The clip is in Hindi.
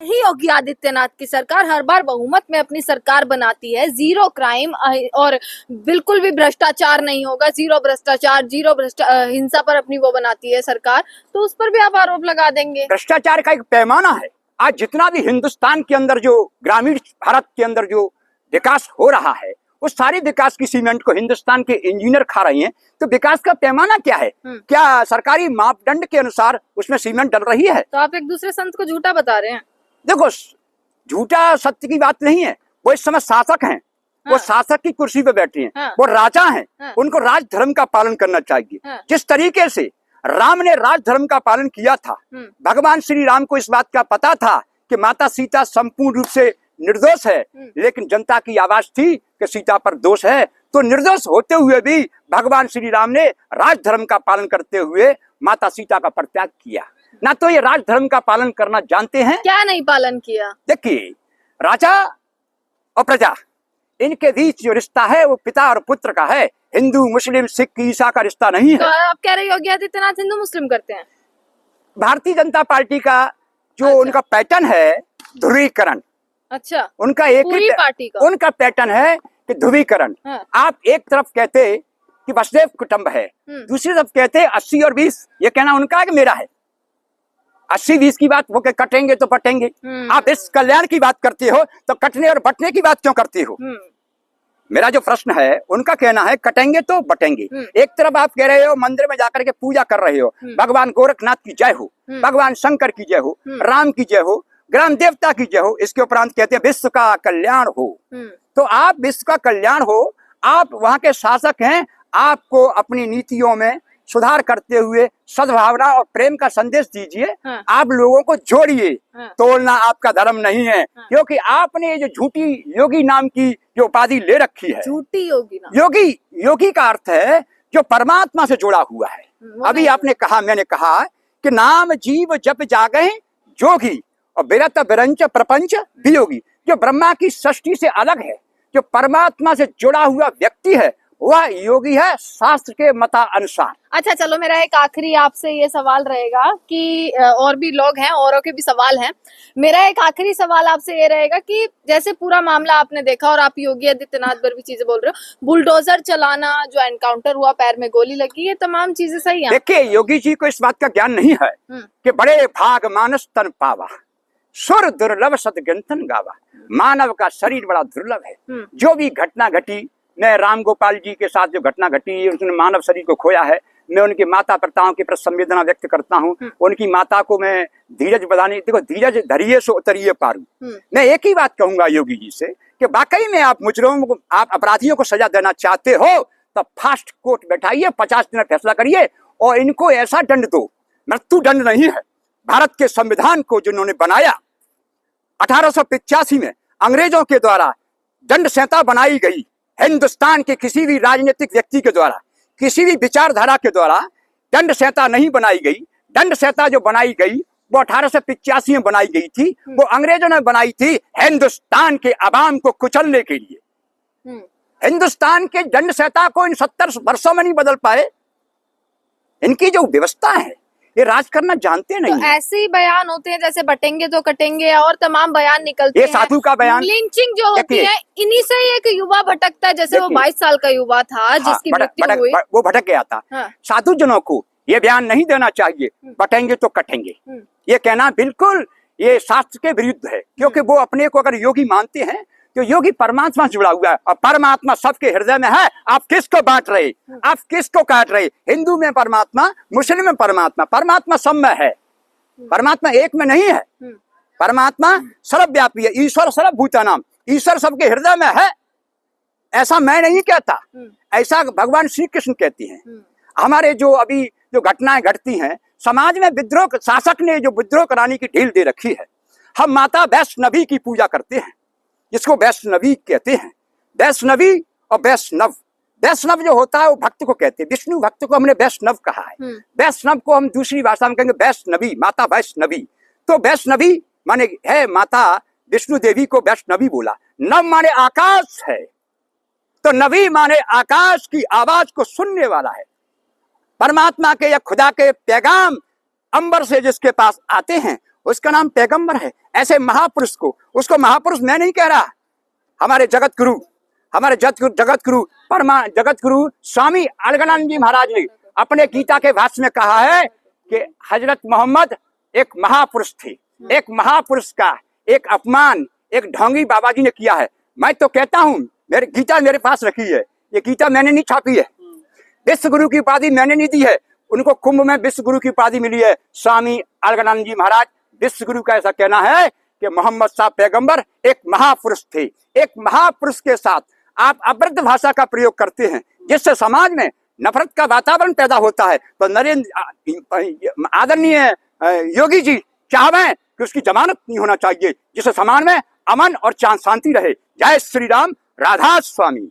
ही योगी आदित्यनाथ की सरकार हर बार बहुमत में अपनी सरकार बनाती है, जीरो क्राइम और बिल्कुल भी भ्रष्टाचार नहीं होगा, जीरो भ्रष्टाचार, हिंसा पर अपनी वो बनाती है सरकार, तो उस पर भी आप आरोप लगा देंगे? भ्रष्टाचार का एक पैमाना है। आज जितना भी हिंदुस्तान के अंदर जो ग्रामीण भारत के अंदर जो विकास हो रहा है, उस सारे विकास की सीमेंट को हिंदुस्तान के इंजीनियर खा रहे हैं। तो विकास का पैमाना क्या है? क्या सरकारी मापदंड के अनुसार उसमें सीमेंट डल रही है? तो आप एक दूसरे संत को झूठा बता रहे हैं। देखो, झूठा सत्य की बात नहीं है। वो इस समय शासक हैं, वो शासक की कुर्सी पे बैठे हैं, वो राजा हैं, उनको राज धर्म का पालन करना चाहिए। जिस तरीके से राम ने राज धर्म का पालन किया था, भगवान श्री राम को इस बात का पता था कि माता सीता संपूर्ण रूप से निर्दोष है, लेकिन जनता की आवाज थी कि सीता पर दोष है। तो निर्दोष होते हुए भी भगवान श्री राम ने राज धर्म का पालन करते हुए माता सीता का परित्याग किया। ना तो ये राज धर्म का पालन करना जानते हैं। क्या नहीं पालन किया? देखिए, राजा और प्रजा, इनके बीच जो रिश्ता है वो पिता और पुत्र का है। हिंदू, मुस्लिम, सिख, ईसा का रिश्ता नहीं है। तो आप कह रहे योगी आदित्यनाथ हिंदू मुस्लिम करते हैं? भारतीय जनता पार्टी का जो उनका पैटर्न है ध्रुवीकरण। अच्छा, उनका एक पूरी पार्टी का उनका पैटर्न है कि ध्रुवीकरण। आप एक तरफ कहते कि वसुदेव कुटुंब है, दूसरी तरफ कहते 80 और 20। ये कहना उनका है कि मेरा है। 80-20 की बात वो के कटेंगे तो बटेंगे। आप इस कल्याण की बात करते हो तो कटने और बटने की बात क्यों करते हो? मेरा जो प्रश्न है, उनका कहना है कटेंगे तो बटेंगे। एक तरफ आप कह रहे हो मंदिर में जाकर के पूजा कर रहे हो, भगवान गोरखनाथ की जय हो, भगवान शंकर की जय हो, राम की जय हो, ग्राम देवता की जय हो। इसके उपरांत कहते हैं विश्व का कल्याण हो। तो आप विश्व का कल्याण हो, आप वहां के शासक हैं, आपको अपनी नीतियों में सुधार करते हुए सद्भावना और प्रेम का संदेश दीजिए। आप लोगों को जोड़िए। तोड़ना आपका धर्म नहीं है, क्योंकि आपने जो झूठी योगी नाम की जो उपाधि ले रखी है, झूठी योगी नाम। योगी का अर्थ है जो परमात्मा से जुड़ा हुआ है। अभी आपने कहा, मैंने कहा कि नाम जीव जप जागे जोगी और बिरत बिरंच प्रपंच वियोगी। जो ब्रह्मा की सृष्टि से अलग है, जो परमात्मा से जुड़ा हुआ व्यक्ति है, वह योगी है शास्त्र के मता अनुसार। अच्छा, चलो मेरा एक आखिरी आपसे ये सवाल रहेगा कि और भी लोग हैं, औरों के भी सवाल हैं। मेरा एक आखिरी सवाल आपसे ये रहेगा कि जैसे पूरा मामला आपने देखा और आप योगी आदित्यनाथ पर भी चीजें बोल रहे हो, बुलडोजर चलाना, जो एनकाउंटर हुआ, पैर में गोली लगी, ये तमाम चीजें सही है? देखिए, योगी जी को इस बात का ज्ञान नहीं है कि बड़े भाग मानस तन पावा, सुर दुर्लभ सदग्रंथन गावा। मानव का शरीर बड़ा दुर्लभ है। जो भी घटना घटी, मैं राम गोपाल जी के साथ जो घटना घटी, उसने मानव शरीर को खोया है। मैं उनकी माता पिताओं के प्रति संवेदना व्यक्त करता हूँ। उनकी माता को मैं धीरज बधाने, देखो धीरज धरिए सो उतरिए पारू। मैं एक ही बात कहूंगा योगी जी से कि वाकई में आप मुजरिमों को, आप अपराधियों को सजा देना चाहते हो तो फास्ट कोर्ट बैठाइए, 50 दिन फैसला करिए और इनको ऐसा दंड दो। मृत्यु दंड नहीं है। भारत के संविधान को जिन्होंने बनाया 1885 में अंग्रेजों के द्वारा दंड संहिता बनाई गई। हिंदुस्तान के किसी भी राजनीतिक व्यक्ति के द्वारा, किसी भी विचारधारा के द्वारा दंड संहिता नहीं बनाई गई। दंड संहिता जो बनाई गई वो 1885 में बनाई गई थी। वो अंग्रेजों ने बनाई थी हिंदुस्तान के अवाम को कुचलने के लिए। हिंदुस्तान के दंड संहिता को इन 70 वर्षों में नहीं बदल पाए। इनकी जो व्यवस्था है, ये राज करना जानते नहीं। तो ऐसे ही बयान होते हैं जैसे बटेंगे तो कटेंगे और तमाम बयान निकलते हैं। ये साधु का बयान, लिंचिंग जो होती है, इन्हीं से एक युवा भटकता है। जैसे वो 22 साल का युवा था जिसकी मृत्यु हुई, वो भटक गया था। साधु जनों को ये बयान नहीं देना चाहिए, बटेंगे तो कटेंगे। ये कहना बिल्कुल ये शास्त्र के विरुद्ध है, क्योंकि वो अपने को अगर योगी मानते हैं तो योगी परमात्मा से जुड़ा हुआ है और परमात्मा सबके हृदय में है। आप किसको बांट रहे, आप किसको काट रहे? हिंदू में परमात्मा, मुस्लिम में परमात्मा। परमात्मा सब में है, परमात्मा एक में नहीं है। परमात्मा सर्वव्यापी है। ईश्वर सर्वभूतानाम, ईश्वर सबके हृदय में है। ऐसा मैं नहीं कहता, ऐसा भगवान श्री कृष्ण कहते हैं। हमारे जो अभी जो घटनाएं घटती हैं समाज में, विद्रोह, शासक ने जो विद्रोह कराने की ढील दे रखी है। हम माता वैष्णवी की पूजा करते हैं, जिसको वैष्णवी कहते हैं। वैष्णवी और वैष्णव, वैष्णव जो होता है वो भक्त को कहते हैं। विष्णु भक्त को हमने वैष्णव कहा है। वैष्णव को हम दूसरी भाषा में कहेंगे वैष्णवी, माता वैष्णवी। तो वैष्णवी माने है माता विष्णु देवी को वैष्णवी बोला। नव माने आकाश है, तो नवी माने आकाश की आवाज को सुनने वाला है। परमात्मा के या खुदा के पैगाम अंबर से जिसके पास आते हैं उसका नाम पैगंबर है। ऐसे महापुरुष को, उसको महापुरुष मैं नहीं कह रहा, हमारे जगत गुरु जगत गुरु स्वामी अलगनंद जी महाराज ने अपने गीता के भाष्य में कहा है कि हजरत मोहम्मद एक महापुरुष थे। एक महापुरुष का एक अपमान एक ढोंगी बाबा जी ने किया है। मैं तो कहता हूँ, मेरी गीता मेरे पास रखी है, ये गीता मैंने नहीं छापी है, विश्व गुरु की उपाधि मैंने नहीं दी है, उनको कुंभ में विश्व गुरु की उपाधि मिली है। स्वामी अलगनंद जी महाराज विश्व गुरु का ऐसा कहना है कि मोहम्मद साहब पैगंबर एक महापुरुष थे। एक महापुरुष के साथ आप अभद्र भाषा का प्रयोग करते हैं, जिससे समाज में नफरत का वातावरण पैदा होता है। तो नरेंद्र आदरणीय योगी जी चाहवें कि उसकी जमानत नहीं होना चाहिए, जिससे समाज में अमन और शांति रहे। जय श्री राम, राधा स्वामी।